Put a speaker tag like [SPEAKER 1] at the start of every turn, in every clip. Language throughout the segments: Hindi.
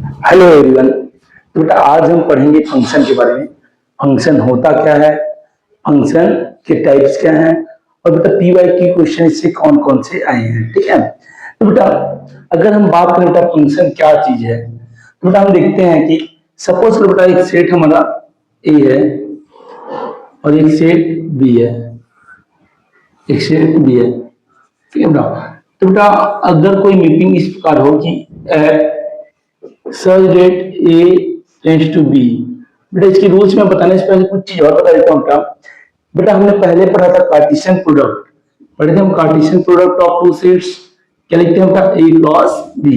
[SPEAKER 1] Hello everyone. तो बेटा आज हम पढ़ेंगे फंक्शन के बारे में। फंक्शन होता क्या है, फंक्शन के टाइप्स क्या हैं, और बेटा पी वाई की क्वेश्चन इससे कौन कौन से आए हैं। ठीक है। तो बेटा अगर हम बात करें बेटा फंक्शन क्या चीज है, तो बेटा हम देखते हैं कि सपोज बेटा एक सेट हमारा ए है और एक सेट बी है, एक सेट बी है। ठीक है बेटा। तो बेटा अगर कोई मीटिंग इस प्रकार हो कि such that A tends to B। बेटा इसके रूल्स में बताने से पहले कुछ चीज और बता देता हूँ। बेटा बेटा हमने पहले पढ़ा था कार्टेशियन प्रोडक्ट, पढ़े थे हम Cartesian product of two sets. क्या लिखते हैं बेटा, A क्रॉस B।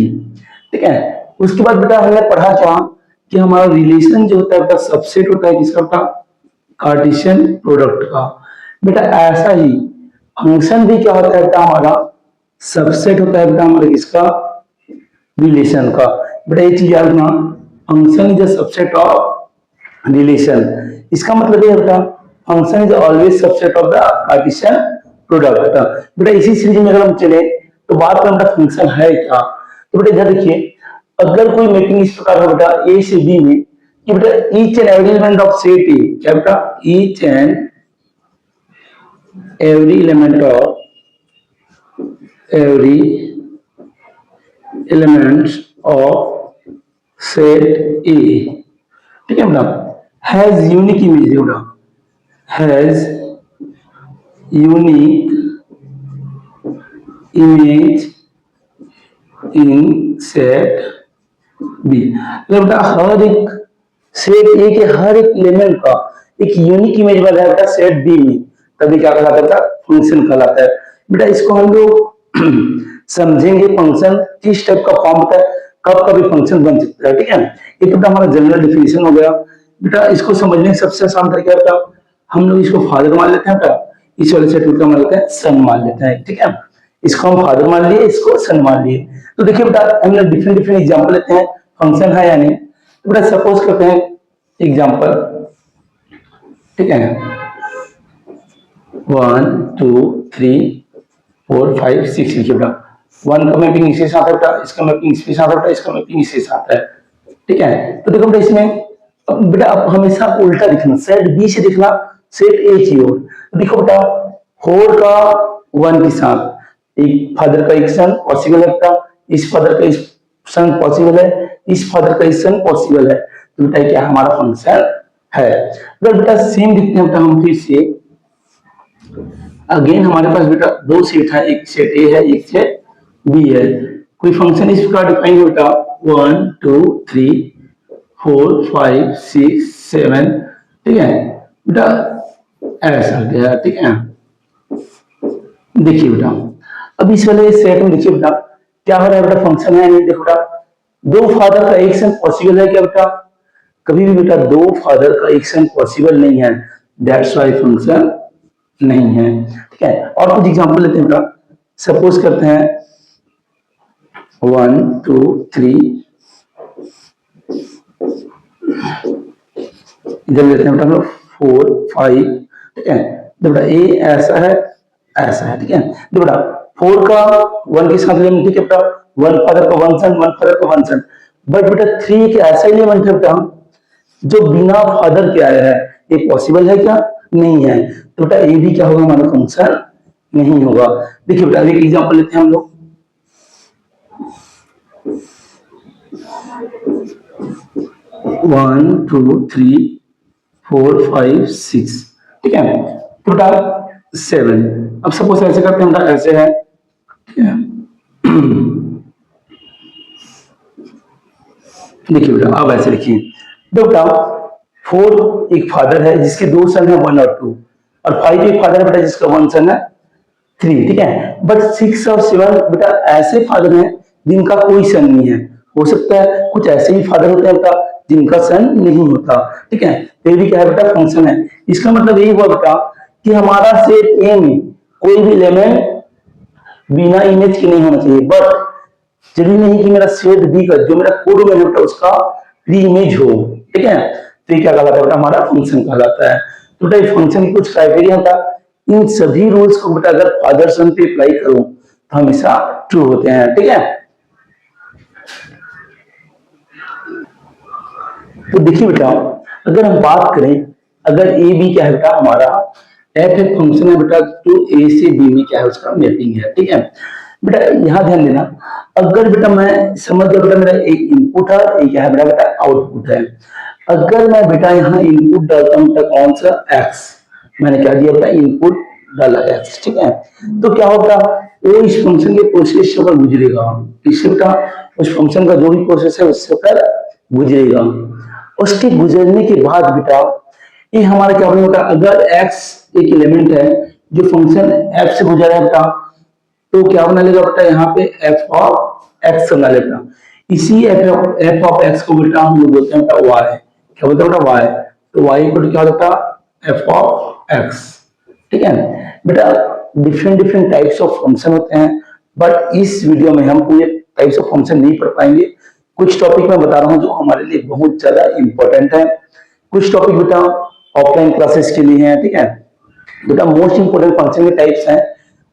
[SPEAKER 1] ठीक है। उसके बाद बेटा हमने पढ़ा क्या कि हमारा रिलेशन जो होता है बेटा सबसेट होता है किसका बेटा, कार्टेशियन प्रोडक्ट का। बेटा ऐसा ही फंक्शन भी क्या होता है बेटा, हमारा सबसेट होता है बेटा हमारा किसका, रिलेशन का। बेटा ये चीज याद रखना, function is a subset of relation. इसका मतलब ये बेटा function is always subset of the Cartesian product. बेटा इसी सीरीज में अगर हम चले तो बात करें बेटा फंक्शन है क्या। तो बेटा इधर देखिए, अगर कोई मैपिंग इस प्रकार हो बेटा ए से बी में कि बेटा each and every element of set ए, क्या बेटा each and every element of every elements of set A, ठीक है बेटा, has unique image बेटा, has unique image in set B। मतलब बेटा हर एक सेट ए के हर एक एलिमेंट का एक यूनिक इमेज बना है बेटा सेट बी में, तभी क्या कहलाता है बेटा, फंक्शन कहलाता है। बेटा इसको हम लोग समझेंगे फंक्शन किस टाइप का फॉर्म होता है, कब कभी फंक्शन बन सकता है। ठीक है। ये तो हमारा जनरल डिफिनेशन हो गया। बेटा इसको समझने का सबसे आसान तरीका बेटा हम लोग इसको फादर मान लेते हैं बेटा, इस वाले सेट का मान लेते हैं सन मान लेते हैं। ठीक है। इसको हम फादर मान लिए, इसको सन मान लिए। तो देखिए बेटा हम लोग डिफरेंट डिफरेंट एग्जाम्पल लेते हैं फंक्शन है या नहीं। तो बेटा सपोज करते हैं एग्जाम्पल, ठीक है, 1 2 3 4 5 6 लिखिए बेटा। 1 का मैपिंग इसके साथ है बेटा, इसका मैपिंग इसके साथ है बेटा, इसका मैपिंग इसके साथ है। ठीक है। तो देखो बेटा इसमें बेटा अब हमेशा उल्टा दिखना, सेट बी से दिखना सेट ए की ओर। देखो बेटा 4 का 1 के साथ एक फादर का एक सन पॉसिबल है बेटा, इस फादर का इस सन पॉसिबल है, इस फादर का इस सन पॉसिबल है। तो बेटा क्या हमारा फंक्शन है। बेटा सेम दिखते हैं बेटा हम फिर से अगेन हमारे पास बेटा दो सेट है, एक सेट ए है एक सेट बी है। कोई फंक्शन इस प्रकार डिफाइन हो बेटा 1 2 3 4 5 6 7। ठीक है बेटा ऐसा गया। ठीक है। देखिए बेटा अब इस वाले सेट में देखिए बेटा क्या हो रहा है बेटा, फंक्शन है नहीं। देखो बेटा दो फादर का एक सन पॉसिबल है क्या बेटा, कभी भी बेटा दो फादर का एक सन पॉसिबल नहीं है, दैट्स वाई फंक्शन नहीं है। ठीक है। और कुछ एग्जांपल लेते हैं बेटा, सपोज करते हैं 1 2 3, इधर लेते हैं बेटा हम लोग 4 5। ठीक है। तो बेटा ए ऐसा है ऐसा है। ठीक है। तो बेटा 4 का 1 के साथ एलिमेंट, ठीक है बेटा, 1 फादर का 1 सन 1 फादर का 1 सन। बट बेटा 3 एक ऐसा एलिमेंट है बेटा जो बिना फादर के आया है, ये पॉसिबल है क्या, नहीं है। तो बेटा ये भी क्या होगा, हमारा फंक्शन नहीं होगा। देखिए बेटा एक एग्जांपल लेते हैं हम लोग 1 2 3 4 5 6। ठीक है। तो बेटा 7। अब सपोज ऐसे करते हैं बेटा, ऐसे है। ठीक है। देखिए बेटा अब ऐसे लिखिए, तो बेटा 4 एक फादर है जिसके दो सन है 1 और 2, और 5 एक फादर है बेटा जिसका 1 सन है 3। ठीक है। बट 6 और 7 बेटा ऐसे फादर हैं जिनका कोई सन नहीं है। हो सकता है कुछ ऐसे ही फादर होते हैं बेटा जिनका सन नहीं होता। ठीक है। तो ये भी क्या है बेटा, फंक्शन है। इसका मतलब यही हुआ बेटा कि हमारा सेट ए में कोई भी एलिमेंट बिना इमेज के नहीं होना चाहिए, बट जरूरी नहीं कि मेरा सेट बी का जो मेरा कोड में बेटा उसका प्री इमेज हो। ठीक है। तो ये क्या कहलाता है बेटा, हमारा फंक्शन कहलाता है। तो बेटा फंक्शन की कुछ क्राइटेरिया था, इन सभी रूल्स को बेटा अगर फादर सन पे अप्लाई करूं तो हमेशा ट्रू होते हैं। ठीक है। तो देखिए बेटा, अगर हम बात करें, अगर ए बी क्या है बेटा हमारा एफ एक फंक्शन है बेटा, तो ए से बी में क्या है उसका मैपिंग है, ठीक है बेटा। यहाँ ध्यान देना, अगर बेटा मैं समझ गया बेटा मेरा एक इनपुट है, एक क्या है बेटा आउटपुट है। अगर मैं बेटा यहाँ इनपुट डालता हूँ बेटा कौन सा एक्स, मैंने क्या दिया बेटा इनपुट डाला एक्स, ठीक है। तो क्या होगा, वो इस फंक्शन के प्रोसेस से होकर गुजरेगा, इससे बेटा उस फंक्शन का जो भी प्रोसेस है उससे होकर गुजरेगा। उसके गुजरने के बाद बेटा ये हमारा क्या होगा, अगर x एक एलिमेंट है जो फंक्शन f से गुजरा है बेटा, तो क्या बना लेगा बेटा यहाँ पे f ऑफ x बना लेगा। इसी f ऑफ x को बेटा हम लोग बोलते हैं बेटा y, क्या बोलते हैं बेटा y। तो y को क्या होता है f ऑफ x, ठीक है बेटा। Different different types of function होते हैं, बट इस वीडियो में हम पूरे टाइप्स ऑफ फंक्शन नहीं पढ़ पाएंगे। कुछ टॉपिक मैं बता रहा हूं जो हमारे लिए बहुत ज्यादा इंपॉर्टेंट है, कुछ टॉपिक बेटा ऑफलाइन क्लासेस के लिए हैं, ठीक है बेटा। मोस्ट इंपोर्टेंट फंक्शन के टाइप्स हैं,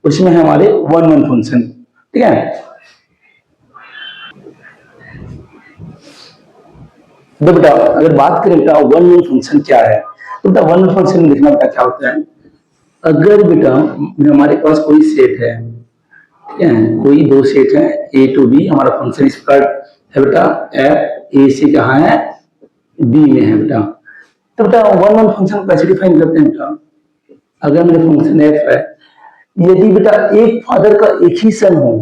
[SPEAKER 1] उसमें है हमारे वन वन फंक्शन, ठीक है। तो बेटा अगर बात करें बेटा वन वन फंक्शन क्या है, तो बेटा वन वन फंक्शन में देखना बेटा क्या होता है। अगर बेटा हमारे पास कोई सेट है, ठीक है, कोई दो सेट है ए टू बी, हमारा फंक्शन इस प्रकार है बेटा एफ ए से कहाँ है बी में है बेटा। तो बेटा वन वन फंक्शन को कैसे डिफाइन करते हैं बेटा, अगर मेरे फंक्शन एफ है, यदि बेटा एक फादर का एक ही सन हो,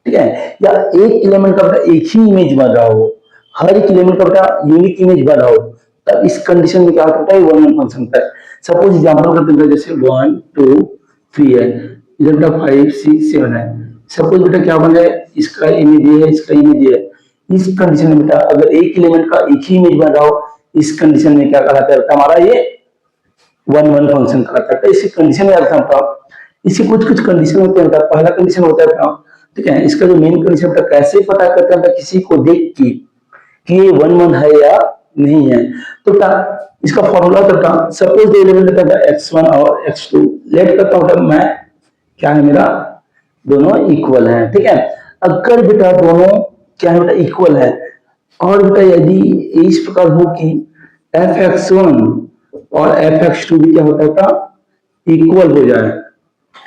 [SPEAKER 1] ठीक है, या एक एलिमेंट का बेटा एक ही इमेज बन रहा हो, हर एक एलिमेंट का बेटा यूनिक इमेज बन रहा हो, तब इस कंडीशन में क्या होता है वन वन फंक्शन होता है। सपोज एग्जांपल करते हैं जैसे 1 2 3 है, इधर बेटा 5 6 7 है। सपोज बेटा क्या बन रहा है, इसका इमेज ये है, इसका इमेज ये है। इस कंडीशन में बेटा अगर एक एलिमेंट का एक ही इमेज बन रहा हो, इस कंडीशन में क्या कहलाता है हमारा ये वन वन फंक्शन कहलाता है। इसी कंडीशन में आता है, इसकी कुछ कुछ कंडीशन होते हैं। पहला कंडीशन होता है, ठीक है, इसका जो मेन कंडीशन होता है कैसे पता करते हैं किसी को देख के कि ये वन वन है या नहीं है। तो इसका फॉर्मूला होता है, सपोज दो एलिमेंट होता है x1 और x2, लेट करता हूं मैं, क्या है मेरा दोनों इक्वल है, ठीक है। अगर बेटा दोनों क्या है बेटा इक्वल है, और बेटा यदि इस प्रकार हो कि fx1 और fx2 भी क्या होता है बेटा इक्वल हो जाए,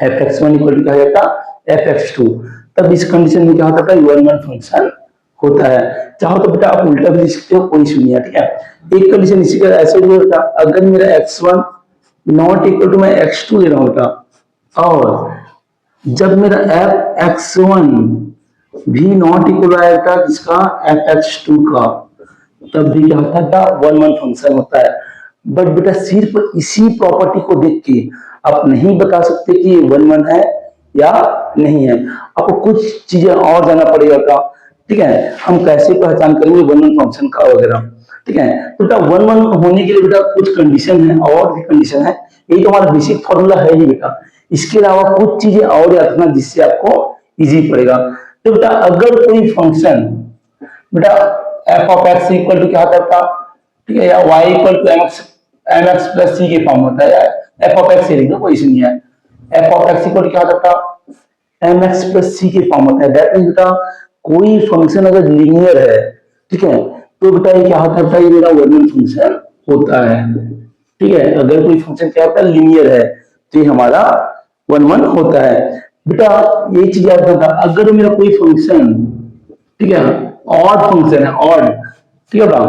[SPEAKER 1] fx1 इक्वल क्या होता है fx2, तब इस कंडीशन में क्या होता है वन वन फंक्शन होता है। चाहो तो बेटा आप उल्टा भी लिख सकते हो, कोई इशू नहीं है, ठीक है। एक कंडीशन इसी का ऐसे भी होता, अगर मेरा x1 नॉट इक्वल टू मैं x2 ले रहा होता, और जब मेरा fx1 भी नॉट इक्वल आएगा इसका fx2 का, तब भी क्या होता था वन वन फंक्शन होता है। बट बेटा सिर्फ इसी प्रॉपर्टी को देख के आप नहीं बता सकते कि ये वन वन है या नहीं है, आपको कुछ चीजें और जाना पड़ेगा, ठीक है। हम कैसे पहचान करेंगे वन वन फंक्शन का वगैरह, ठीक है। तो बेटा वन वन होने के लिए बेटा कुछ कंडीशन है, और भी कंडीशन है, यही तो हमारा बेसिक फॉर्मूला है ही बेटा। इसके अलावा कुछ चीजें और याद रखना जिससे आपको इजी पड़ेगा। तो बेटा अगर कोई फंक्शन बेटा F of X equal to क्या होता है, ठीक है, या Y equal to M X plus C के फॉर्म होता है, या एफ ऑफ एक्स लिख दो कोई इशू नहीं है। F of X equal to क्या होता है एम एक्स प्लस सी के फॉर्म होता है। दैट मींस बेटा कोई फंक्शन अगर लीनियर है, ठीक है, तो बेटा ये क्या होता है ये मेरा वन वन फंक्शन होता है, ठीक है। अगर कोई फंक्शन क्या होता है लीनियर है, तो ये हमारा वन वन होता है बेटा। ये चीज याद रखना, अगर मेरा कोई फंक्शन, ठीक है, ऑड फंक्शन है, ऑड, ठीक है बेटा,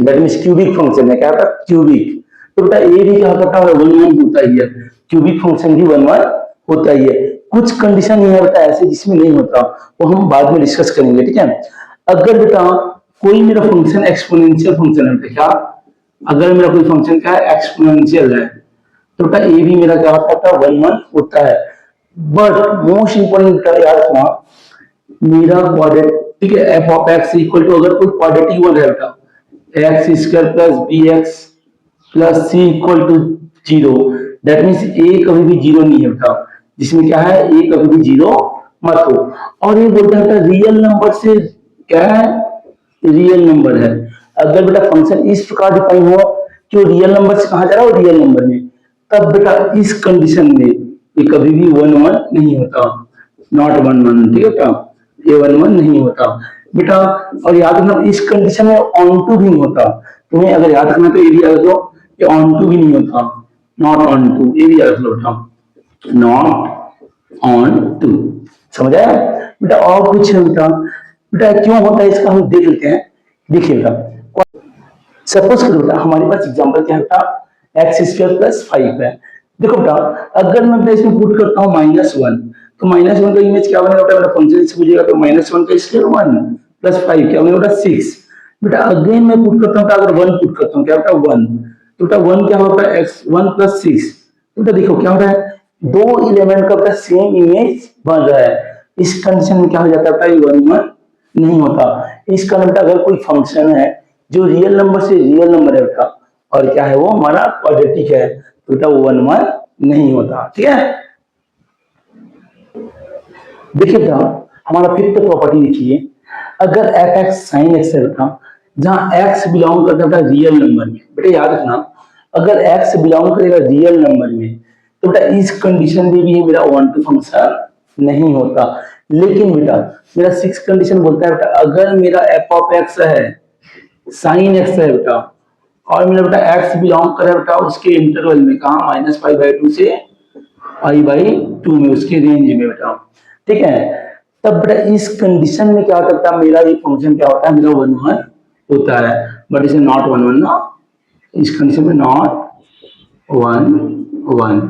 [SPEAKER 1] दैट मींस क्यूबिक फंक्शन है, क्या होता है क्यूबिक, तो बेटा ये भी क्या होता है वन वन होता ही है, क्यूबिक फंक्शन भी वन वन होता ही है। कुछ कंडीशन ये है बेटा ऐसे जिसमें नहीं होता, वो हम बाद में डिस्कस करेंगे, ठीक है। अगर बेटा कोई मेरा फंक्शन एक्सपोनेंशियल फंक्शन है, क्या अगर मेरा कोई फंक्शन क्या है एक्सपोनेंशियल है, तो बेटा ये भी मेरा क्या होता है वन वन होता है। बट मोस्ट इंपोर्टेंट याद रखना, मेरा क्वाड्रेटिक, ठीक है, F of X equal to अगर कोई क्वाड्रेटिक वन है बेटा, X square plus B X plus C equal to zero, that means A कभी भी जीरो नहीं है बेटा, जिसमें क्या है ए कभी भी जीरो मत हो। और ये बोलता है रियल नंबर से क्या है रियल नंबर है। अगर बेटा फंक्शन इस प्रकार डिफाइन हो कि रियल नंबर से कहा जा रहा हो रियल नंबर में, तब बेटा इस कंडीशन में ये कभी भी वन वन नहीं होता, नॉट वन वन, ठीक है बेटा, ये वन वन नहीं होता। बेटा। और याद रखना इस कंडीशन में ऑन टू भी नहीं होता, तुम्हें अगर याद रखना तो ये भी याद रखो कि ऑन टू भी नहीं होता, नॉट ऑन टू, ये भी याद रख लो बेटा, नॉट ऑन टू। समझ आया बेटा? और कुछ है बेटा? बेटा क्यों होता है इसका हम देख लेते हैं। देखिए बेटा, सपोज करो बेटा हमारे पास एग्जांपल क्या है बेटा, एक्स स्क्वायर प्लस 5 है। देखो बेटा, अगर मैं बेटा इसमें पुट करता हूँ -1, तो -1 का इमेज क्या बनेगा बेटा, फंक्शन से पूछेगा तो -1 का स्क्वायर 1 प्लस 5 क्या बनेगा बेटा 6। बेटा अगेन मैं पुट करता हूँ, अगर 1 पुट करता हूँ क्या बेटा 1, तो बेटा 1 क्या होगा एक्स 1 प्लस 6। बेटा देखो क्या हो रहा है, दो एलिमेंट का बेटा सेम इमेज बन रहा है। इस कंडीशन में क्या हो जाता है बेटा, ये 1 1 नहीं होता। इस कारण बेटा अगर कोई फंक्शन है जो रियल नंबर से रियल नंबर है बेटा, और क्या है वो हमारा क्वाड्रेटिक है, तो बेटा वो 1 1 नहीं होता। ठीक है, देखिए बेटा हमारा फिफ्थ प्रॉपर्टी देखिए, अगर एफ एक्स साइन एक्स है बेटा, जहां एक्स बिलोंग करता है रियल नंबर में, बेटा याद रखना अगर एक्स बिलोंग करेगा रियल नंबर में, तो बेटा इस कंडीशन में भी मेरा वन टू फंक्शन नहीं होता। लेकिन बेटा मेरा सिक्स कंडीशन बोलता है बेटा, अगर मेरा एफ ऑफ एक्स है साइन एक्स है बेटा, और मेरा बेटा एक्स बिलोंग करे बेटा उसके इंटरवल में, कहा -π/2 से π/2 में, उसके रेंज में बेटा। ठीक है, तब बेटा इस कंडीशन में क्या करता है, मेरा ये फंक्शन क्या होता है, मेरा 1 1 होता है, बट इसे नॉट 1 1 ना, इस कंडीशन में नॉट 1 1।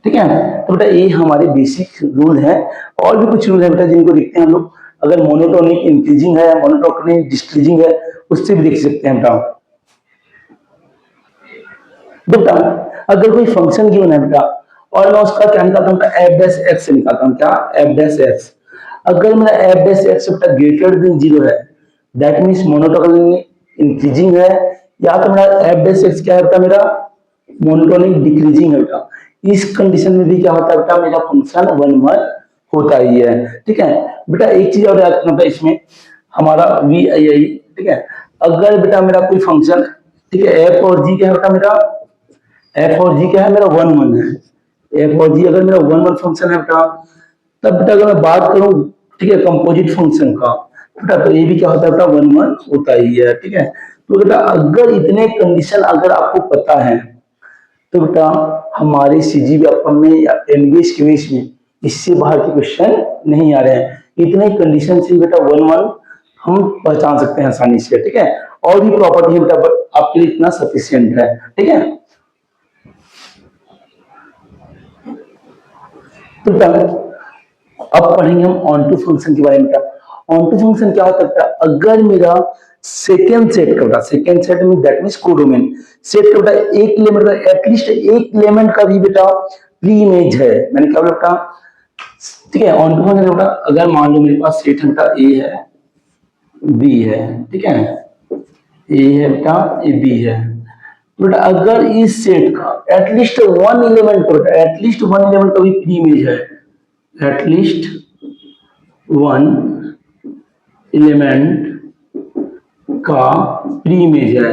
[SPEAKER 1] ठीक है, तो बेटा ये हमारे बेसिक रूल है। और भी कुछ रूल है बेटा जिनको देखते हैं हम लोग, अगर मोनोटोनिक इंक्रीजिंग है, मोनोटोनिक डिक्रीजिंग है, उससे भी देख सकते हैं बेटा। बेटा अगर कोई फंक्शन गिवन है बेटा, और मैं उसका क्या निकालता हूँ, एफ डैश एक्स से निकालता हूँ, क्या एफ डैश एक्स। अगर मेरा एफ डैश एक्स बेटा ग्रेटर देन 0 है, दैट मीन्स मोनोटोनिक इंक्रीजिंग है, या तो मेरा एफ डैश एक्स क्या है बेटा, मेरा मोनोटोनिक डिक्रीजिंग है बेटा। इस कंडीशन में भी क्या होता है बेटा, मेरा फंक्शन 1 1 होता ही है। ठीक है बेटा, एक चीज और याद रखना बेटा, इसमें हमारा वी आई आई, ठीक है, अगर बेटा मेरा कोई फंक्शन, ठीक है, एफ और जी क्या है बेटा, मेरा एफ और जी क्या है, मेरा 1 1 है। एफ और जी अगर मेरा 1 1 फंक्शन है बेटा, तब बेटा अगर मैं बात करूं, ठीक है, कंपोजिट फंक्शन का बेटा, तो ये भी क्या होता है बेटा 1 1 होता ही है। ठीक है, तो बेटा अगर इतने कंडीशन अगर आपको पता है, तो बेटा हमारे सीजीबीएफ में या एमबीएस केमिस में इससे बाहर के क्वेश्चन नहीं आ रहे हैं। इतने कंडीशन से बेटा 1 1 हम पहचान सकते हैं आसानी से। ठीक है, और भी प्रॉपर्टी है बेटा, बट आपके लिए इतना सफिशियंट है। ठीक है, तो अब पढ़ेंगे हम ऑन टू फंक्शन के बारे में। ऑन टू फंक्शन क्या होता है, अगर मेरा सेकेंड सेट का बेटा, सेकेंड सेट में दैट मींस कोडोमेन सेट का बेटा एक एलिमेंट का, एटलीस्ट एक एलिमेंट का भी बेटा प्री इमेज है, मैंने क्या बोला बेटा। ठीक है, ऑन टू फंक्शन बेटा अगर मान लो मेरे पास सेट है बेटा, ए है बी है, ठीक है, ए है बेटा, ए बी है, बेटा अगर इस सेट का एटलीस्ट वन एलिमेंट का बेटा, एटलीस्ट वन एलिमेंट का भी प्री इमेज है, एटलीस्ट वन एलिमेंट का प्री इमेज है,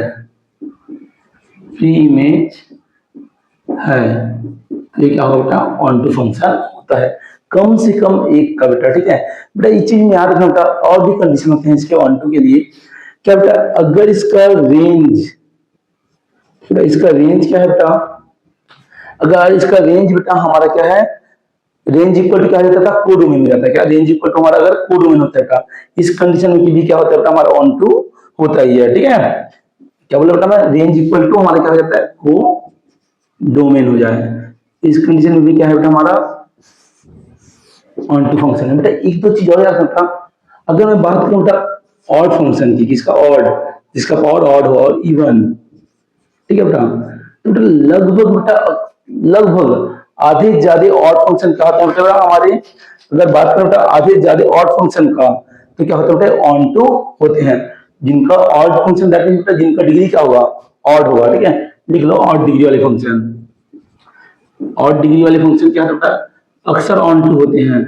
[SPEAKER 1] प्री इमेज है, तो ये क्या होगा बेटा, ऑन टू फंक्शन होता है, कम से कम एक का बेटा। ठीक है बेटा, इस चीज में याद रखना बेटा, और भी कंडीशन होते हैं इसके ऑन टू के लिए। क्या बेटा, अगर इसका रेंज, इसका रेंज क्या है बेटा, अगर इसका रेंज बेटा हमारा क्या है, रेंज इक्वल टू क्या रहता था, कोडोमेन में जाता है। क्या रेंज इक्वल टू हमारा अगर कोडोमेन होता है का, इस कंडीशन में भी क्या होता है बेटा, हमारा ऑन टू होता ही है। ठीक है, क्या बोला बेटा मैं, रेंज इक्वल टू हमारा क्या हो जाता है, को डोमेन हो जाए, इस कंडीशन में भी क्या है बेटा, हमारा ऑन टू फंक्शन है। बेटा एक दो चीज और याद रखना, अगर मैं बात करूं बेटा ऑड फंक्शन की, किसका ऑड, जिसका पावर ऑड हो और इवन, ठीक है बेटा, तो बेटा लगभग बेटा लगभग आधे ज्यादा ऑड फंक्शन क्या होता है बेटा हमारे, अगर बात करें बेटा आधे ज्यादा ऑड फंक्शन का, तो क्या होता है बेटा, ऑन टू होते हैं। जिनका ऑड फंक्शन दैट मींस बेटा जिनका डिग्री क्या होगा, ऑड होगा। ठीक है, लिख लो ऑड डिग्री वाले फंक्शन, ऑड डिग्री वाले फंक्शन क्या होता है, अक्सर ऑन टू होते हैं,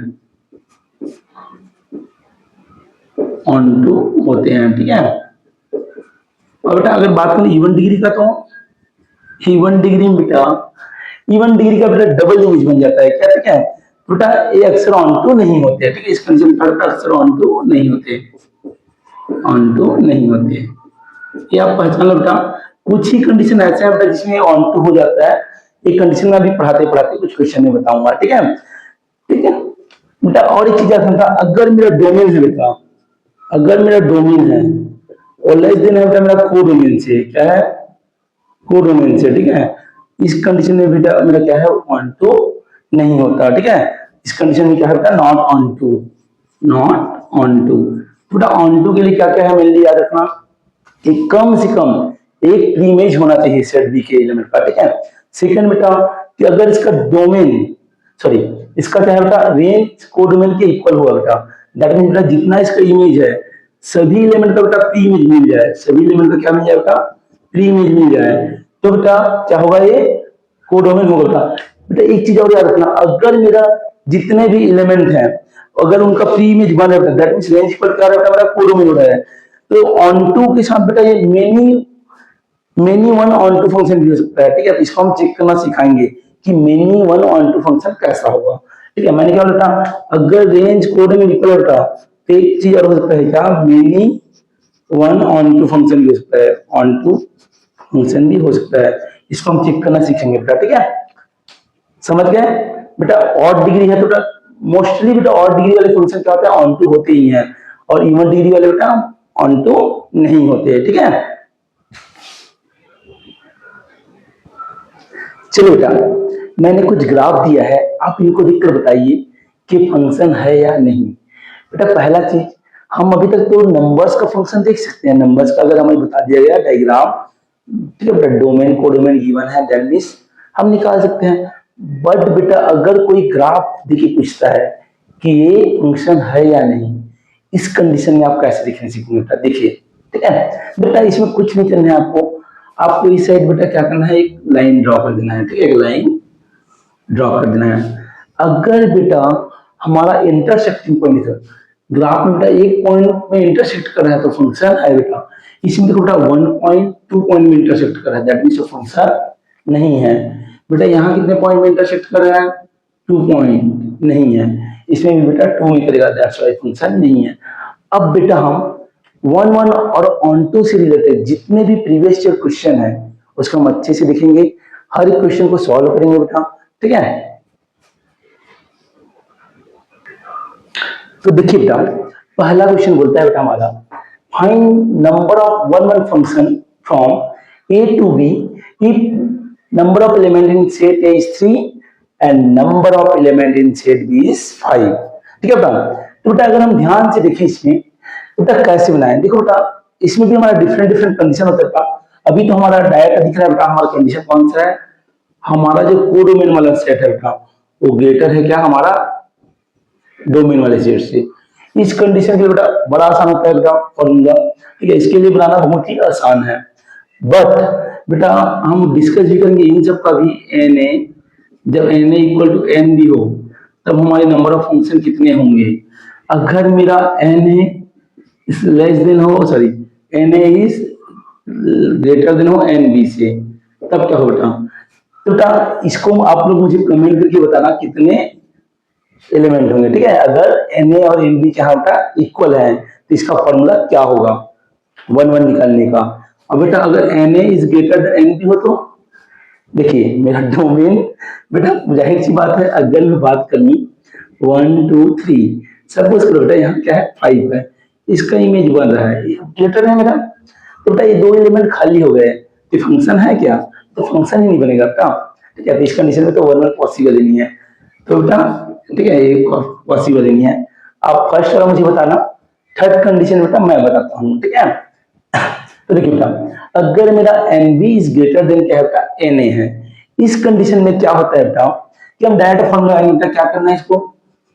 [SPEAKER 1] ऑन टू होते हैं। ठीक है, और बेटा अगर बात करें इवन डिग्री का, तो इवन डिग्री में बेटा, इवन डिग्री का बेटा डबल इमेज बन जाता है क्या। ठीक है बेटा, ये अक्सर ऑन टू नहीं होते। ठीक है, इस कंडीशन में बेटा अक्सर ऑन टू नहीं होते। ऑन टू नहीं होते। ये आप पहचान लो बेटा। कुछ ही कंडीशन ऐसे हैं बेटा जिसमें ऑन टू हो जाता है। एक कंडीशन में अभी पढ़ाते पढ़ाते कुछ क्वेश्चन में बताऊंगा, ठीक है। ठीक है बेटा, और एक चीज आता था, अगर मेरा डोमेन है बेटा, अगर मेरा डोमेन है और लेस देन है बेटा मेरा कोडोमेन से, क्या है, कोडोमेन से, ठीक है। इस कंडीशन में बेटा मेरा क्या है, ऑन टू नहीं होता, ठीक है। इस कंडीशन में क्या है बेटा, not onto, not onto. बेटा ऑन टू के लिए क्या क्या है मेनली याद रखना, कि कम से कम एक प्री इमेज होना चाहिए सेट बी के एलिमेंट का, ठीक है। सेकंड बेटा कि अगर इसका डोमेन, सॉरी इसका क्या है बेटा, रेंज कोडोमेन के इक्वल हुआ बेटा। दैट मीन बेटा जितना इसका इमेज है सभी एलिमेंट का बेटा प्री इमेज मिल जाए, सभी एलिमेंट का क्या मिल जाए बेटा, प्री इमेज मिल जाए, तो बेटा क्या होगा, ये कोडोमेन होगा बेटा। एक चीज और याद रखना, अगर मेरा जितने भी एलिमेंट हैं अगर उनका प्री इमेज बन रहा है दैट मींस रेंज पर क्या रहता है मेरा कोडोमेन हो रहा है। तो ऑन टू के साथ बेटा ये many one onto function भी हो सकता है, ठीक है। तो इसको हम चेक करना सिखाएंगे कि many one onto function कैसा होगा, ठीक है। मैंने क्या बोला था, अगर रेंज कोड में इक्वल होता तो एक चीज और हो सकता है क्या, many one onto function भी हो सकता है, ऑन टू फंक्शन भी हो सकता है। इसको हम चेक करना सीखेंगे बेटा, ठीक है। समझ गए बेटा। ऑड डिग्री है तो बेटा मोस्टली बेटा ऑड डिग्री वाले फंक्शन क्या होते हैं, ऑन टू होते ही हैं, और इवन डिग्री वाले बेटा ऑन टू नहीं होते, ठीक है। चलो बेटा, मैंने कुछ ग्राफ दिया है, आप इनको देखकर बताइए कि फंक्शन है या नहीं। बेटा पहला चीज, हम अभी तक तो नंबर्स का फंक्शन देख सकते हैं, नंबर्स का अगर हमें बता दिया गया डायग्राम, ठीक है बेटा, डोमेन कोडोमेन गिवन है देन दिस हम निकाल सकते हैं। बट बेटा अगर कोई ग्राफ देखिए पूछता है कि ये फंक्शन है या नहीं, इस कंडीशन में आप कैसे लिखने सीखेंगे बेटा, देखिए, ठीक है बेटा। इसमें कुछ नहीं करना है आपको, आपको इस साइड बेटा क्या करना है, एक लाइन ड्रॉ कर देना है, ठीक है, एक लाइन ड्रॉ कर देना है। अगर बेटा हमारा इंटरसेक्टिंग पॉइंट है ग्राफ में बेटा, एक पॉइंट में इंटरसेक्ट कर रहा है तो फंक्शन है बेटा। इसमें देखो बेटा 1 पॉइंट 2 पॉइंट में इंटरसेक्ट कर रहा है दैट मींस फंक्शन नहीं है बेटा। यहाँ कितने पॉइंट में इंटरसेक्ट कर रहा है, 2 पॉइंट नहीं है, इसमें भी बेटा 2 में करेगा दैट्स व्हाई फंक्शन नहीं है। अब बेटा हम 1 1 और ऑन टू से रिलेटेड जितने भी प्रीवियस ईयर क्वेश्चन है उसको हम अच्छे से देखेंगे, हर एक क्वेश्चन को सॉल्व करेंगे बेटा, ठीक है। तो देखिए बेटा पहला क्वेश्चन बोलता है बेटा हमारा, find number of one one function from A to B if number of element in set A is 3 and number of element in set B is 5, ठीक है बेटा। तो बेटा अगर हम ध्यान से देखें इसमें बेटा कैसे बनाए, देखो बेटा इसमें भी हमारा डिफरेंट डिफरेंट कंडीशन होता है। अभी तो हमारा डायरेक्ट दिख रहा है बेटा, हमारा कंडीशन कौन सा है, हमारा जो कोडोमेन वाला सेट है बेटा वो ग्रेटर है क्या, हमारा डोमेन वाले सेट से। इस कंडीशन के लिए बेटा बड़ा आसान होता है बेटा फॉर्मूला, ठीक है, इसके लिए बनाना बहुत ही आसान है। बट बेटा हम डिस्कस भी करेंगे इन सब का भी, एन ए जब n A equal to n B हो तब हमारे नंबर ऑफ फंक्शन कितने होंगे। अगर मेरा N A is less than हो, sorry N A is greater than हो एन बी से, तब क्या हो बेटा। तो बेटा इसको आप लोग मुझे कमेंट करके बताना कितने एलिमेंट होंगे, ठीक है। अगर एन ए और एन बी क्या होता इक्वल है तो इसका फॉर्मूला क्या होगा 1 1 निकालने का। अब बेटा अगर n A is greater than n B हो तो देखिए मेरा डोमेन बेटा जाहिर सी बात है, अगर मैं बात करूं 1 2 3 सपोज करो बेटा यहाँ क्या है 5 है, इसका इमेज बन रहा है ग्रेटर है मेरा, तो बेटा ये 2 एलिमेंट खाली हो गए तो फंक्शन है क्या, तो फंक्शन ही नहीं बनेगा बेटा, ठीक है। तो इस कंडीशन में तो 1 1 पॉसिबल ही नहीं है, तो बेटा ठीक है ये पॉसिबल ही नहीं है। आप फर्स्ट वाला मुझे बताना, थर्ड कंडीशन बेटा मैं बताता हूँ, ठीक है। तो देखिए बेटा अगर मेरा n B is greater than क्या होता है एन ए है, इस कंडीशन में क्या होता है बेटा कि हम डायरेक्ट फॉर्मूला आएंगे बेटा, क्या करना है इसको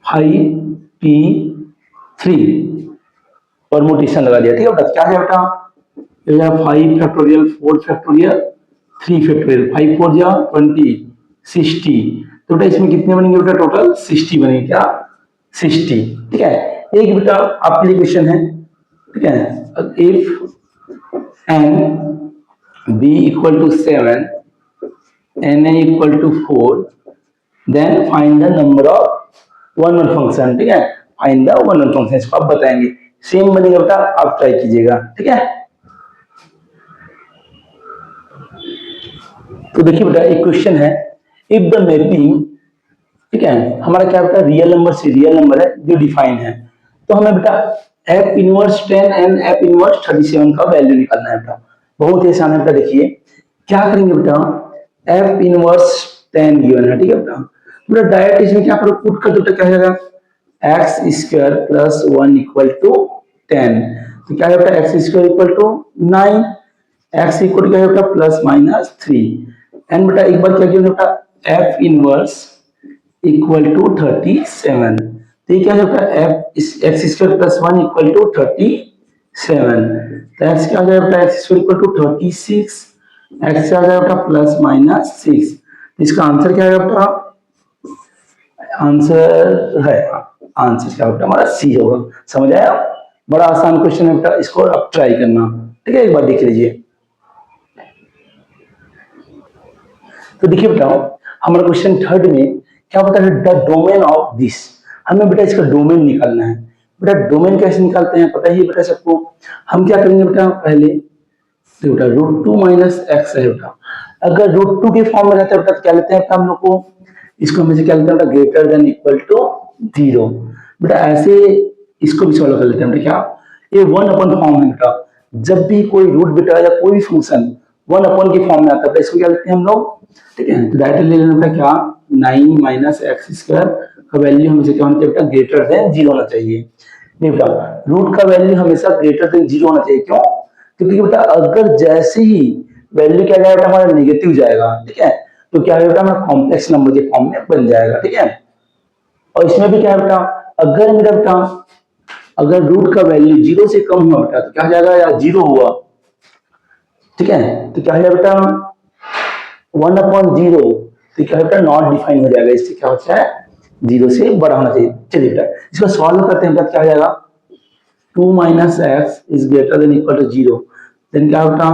[SPEAKER 1] 5p3 परमुटेशन लगा दिया, ठीक है बेटा। क्या है बेटा 5 फैक्टोरियल 4 फैक्टोरियल 3 फैक्टोरियल 5 4 जा 20 60, तो बेटा इसमें कितने बनेंगे बेटा टोटल 60 बनेंगे, क्या 60, ठीक है। एक बेटा आपके लिए क्वेश्चन है, ठीक है, if n B equal to 7 n A equal to 4 then find the number of one one function, ठीक है, find the one one function, इसको आप बताएंगे सेम बनेगा बेटा, आप ट्राई कीजिएगा, ठीक है। तो देखिए बेटा एक क्वेश्चन है, इफ द मैपिंग, ठीक है, हमारा क्या बेटा रियल नंबर से रियल नंबर है जो डिफाइन है, तो हमें बेटा F inverse 10 and F inverse 37 का वैल्यू निकालना है बेटा। बहुत ही आसान है बेटा, देखिए क्या करेंगे बेटा, एफ इनवर्स 10 गिवन है, ठीक है बेटा, बेटा डायरेक्ट इसमें क्या करो, पुट कर दो, बेटा क्या हो जाएगा, X square plus 1 equal to 10, तो क्या है बेटा X square equal to 9, X equal क्या है बेटा प्लस माइनस 3, एंड बेटा एक बार क्या किया बेटा एफ इनवर्स इक्वल टू 37, तो ये क्या हो जाता है F X square plus 1 equal to 37, तो एक्स क्या हो जाएगा बेटा X square equal to 36, X क्या हो जाएगा बेटा प्लस माइनस 6, इसका आंसर क्या है बेटा, आंसर है, आंसर क्या बेटा हमारा सी होगा। समझ आया, बड़ा आसान क्वेश्चन है बेटा, इसको आप ट्राई करना, ठीक है, एक बार देख लीजिए। तो देखिए बेटा हमारा क्वेश्चन थर्ड में क्या बता है, द डोमेन ऑफ दिस, हमें बेटा इसका डोमेन निकालना है। बेटा डोमेन कैसे निकालते हैं पता ही बेटा सबको, हम क्या करेंगे बेटा पहले, तो बेटा √2 माइनस एक्स है बेटा, अगर √2 के फॉर्म में रहता है बेटा तो क्या लेते हैं हम लोग को, इसको हमें क्या लेते हैं ग्रेटर देन इक्वल टू 0, बेटा ऐसे इसको भी सॉल्व कर लेते हैं बेटा, क्या ये 1 अपन फॉर्म है बेटा, जब भी कोई रूट बेटा या कोई भी फंक्शन 1 अपन के फॉर्म में आता है इसको क्या लेते हैं हम लोग, ठीक है, तो डायरेक्ट ले लेना बेटा क्या 9 माइनस एक्स स्क्वायर का वैल्यू हमेशा क्या होना चाहिए बेटा ग्रेटर देन 0 होना चाहिए। नहीं बेटा रूट का वैल्यू हमेशा ग्रेटर देन 0 होना चाहिए, क्यों, क्योंकि बेटा अगर जैसे ही वैल्यू क्या जाएगा हमारा नेगेटिव जाएगा, ठीक है, तो क्या है बेटा हमारा कॉम्प्लेक्स नंबर के फॉर्म में बन जाएगा, ठीक है। और इसमें भी क्या है बेटा, अगर मेरा बेटा अगर रूट का वैल्यू 0 से कम हुआ बेटा तो क्या हो जाएगा, या 0 हुआ, ठीक है, तो क्या है बेटा 1/0, तो क्या बेटा नॉट डिफाइन हो जाएगा, इससे क्या होता है 0 से बड़ा होना चाहिए। चलिए बेटा इसको सॉल्व करते हैं बेटा, क्या हो जाएगा 2 minus X is greater than equal to 0, then क्या बेटा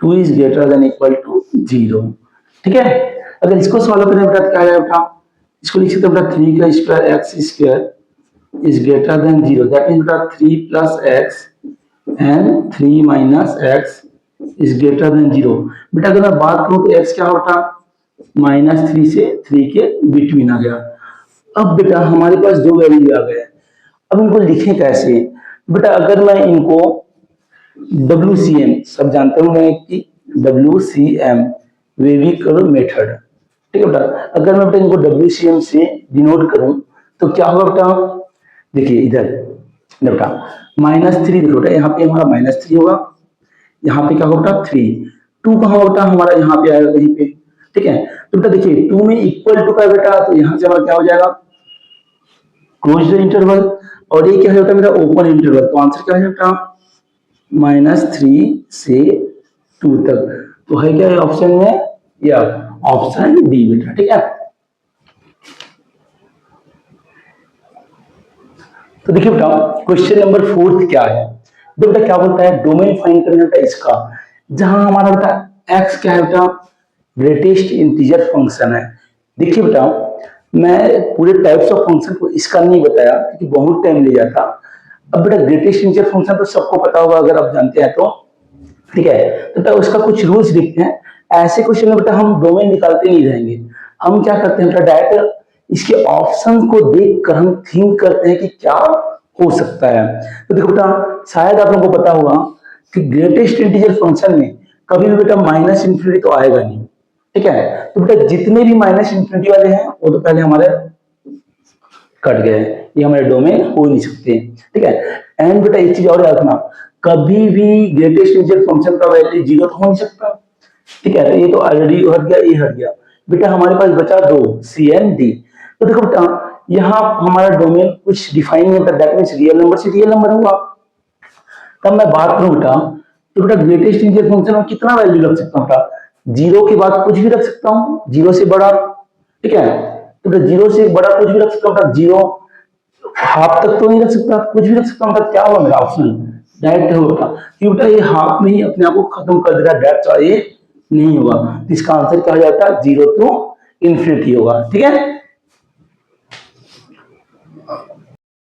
[SPEAKER 1] 2 is greater than equal to 0, ठीक है। अगर इसको सॉल्व करें बेटा क्या हो जाएगा बेटा, इसको लिख सकते हैं बेटा 3 का square x square is greater then 0, that means बेटा 3 plus x and 3 minus X is greater then 0, बेटा अगर मैं बात करूं तो x क्या होता -3 से 3 के बिटवीन आ गया। अब बेटा हमारे पास दो वैल्यू आ गए, अब इनको लिखें कैसे, बेटा अगर मैं इनको WCM सब जानते हो मैं कि WCM वेवी कर्व मेथड, ठीक है बेटा, अगर मैं बेटा इनको WCM से डिनोट करूं तो क्या होगा बेटा, देखिए इधर बेटा -3 देखो बेटा, यहाँ पे हमारा -3 होगा, यहाँ पे क्या होगा 3, 2 कहाँ होता है हमारा यहाँ पे आएगा कहीं पे, ठीक है, तो बेटा देखिए 2 में इक्वल टू का बेटा, तो यहाँ से हमारा क्या हो जाएगा क्लोज द इंटरवल, और ये क्या है बेटा मेरा ओपन इंटरवल, तो आंसर क्या है बेटा -3 से 2 तक, तो है क्या ऑप्शन में, या ऑप्शन डी बेटा, ठीक है। तो देखिए बेटा क्वेश्चन नंबर 4 क्या है, बेटा क्या बोलता है डोमेन फाइंड करना बेटा इसका, जहां हमारा बेटा x क्या है बेटा ग्रेटेस्ट इंटीजर फंक्शन है। देखिए बेटा मैं पूरे टाइप्स ऑफ फंक्शन को इसका नहीं बताया क्योंकि बहुत टाइम ले जाता, अब बेटा ग्रेटेस्ट इंटीजर फंक्शन तो सबको पता होगा अगर आप जानते हैं तो, ठीक है, तो बेटा उसका कुछ रूल्स लिखते हैं, ऐसे क्वेश्चन में बेटा हम डोमेन निकालते नहीं रहेंगे, हम क्या करते हैं बेटा डायरेक्ट इसके ऑप्शन को देखकर हम थिंक करते हैं कि क्या हो सकता है। तो देखो बेटा शायद आप लोगों को पता होगा कि ग्रेटेस्ट इंटीजर फंक्शन में कभी भी बेटा -∞ तो आएगा नहीं, ठीक है, तो बेटा जितने भी -∞ वाले हैं वो तो पहले हमारे कट गए, ये हमारे डोमेन हो नहीं सकते, ठीक है। एंड बेटा एक चीज और याद रखना, कभी भी ग्रेटेस्ट इंटीजर फंक्शन का वैल्यू 0 तो हो नहीं सकता, ठीक है, तो ये तो ऑलरेडी हट गया, ये हट गया, बेटा हमारे पास बचा 2 C एंड D। तो देखो बेटा यहाँ हमारा डोमेन कुछ डिफाइन नहीं होता, दैट मींस रियल नंबर से रियल नंबर होगा। तब मैं बात करूं बेटा तो बेटा ग्रेटेस्ट इंटीजर फंक्शन में कितना वैल्यू रख सकता हूँ बेटा, 0 के बाद कुछ भी रख सकता हूँ, 0 से बड़ा, ठीक है, तो बेटा 0 से बड़ा कुछ भी रख सकता हूँ बेटा, 0 हाफ तक तो नहीं रख सकता, कुछ भी रख सकता हूँ बेटा, क्या होगा मेरा ऑप्शन डायरेक्ट होगा, क्योंकि बेटा ये हाफ में ही अपने आप को खत्म कर देगा, दैट्स व्हाई ये नहीं होगा, इसका आंसर क्या हो जाता है 0 to ∞ होगा, ठीक है।